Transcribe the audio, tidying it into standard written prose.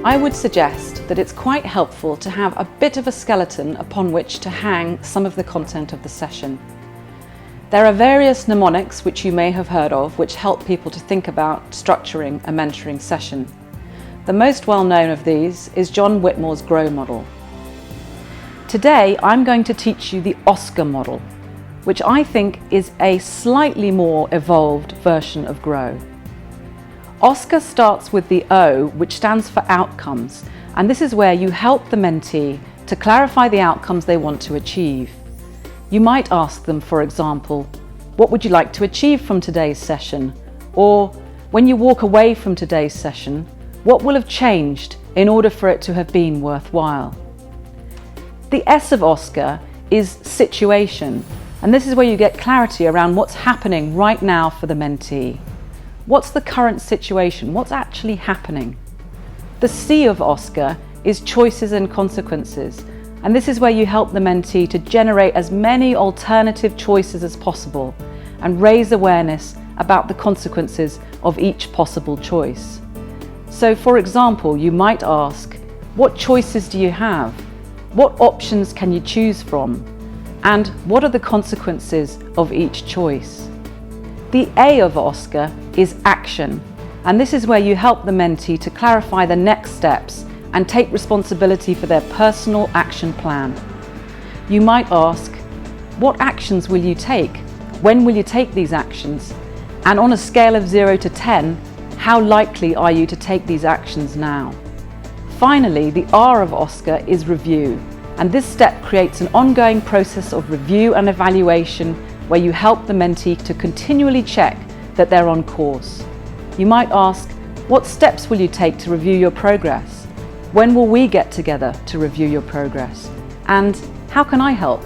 I would suggest that it's quite helpful to have a bit of a skeleton upon which to hang some of the content of the session. There are various mnemonics which you may have heard of which help people to think about structuring a mentoring session. The most well-known of these is John Whitmore's GROW model. Today I'm going to teach you the OSCAR model, which I think is a slightly more evolved version of GROW. OSCAR starts with the O, which stands for outcomes, and this is where you help the mentee to clarify the outcomes they want to achieve. You might ask them, for example, what would you like to achieve from today's session? Or, when you walk away from today's session, what will have changed in order for it to have been worthwhile? The S of OSCAR is situation, and this is where you get clarity around what's happening right now for the mentee. What's the current situation? What's actually happening? The C of OSCAR is choices and consequences, and this is where you help the mentee to generate as many alternative choices as possible and raise awareness about the consequences of each possible choice. So, for example, you might ask, what choices do you have? What options can you choose from? And what are the consequences of each choice? The A of OSCAR is action, and this is where you help the mentee to clarify the next steps and take responsibility for their personal action plan. You might ask, what actions will you take? When will you take these actions? And on a scale of 0 to 10, how likely are you to take these actions now? Finally, the R of OSCAR is review, and this step creates an ongoing process of review and evaluation where you help the mentee to continually check that they're on course. You might ask, what steps will you take to review your progress? When will we get together to review your progress? And how can I help?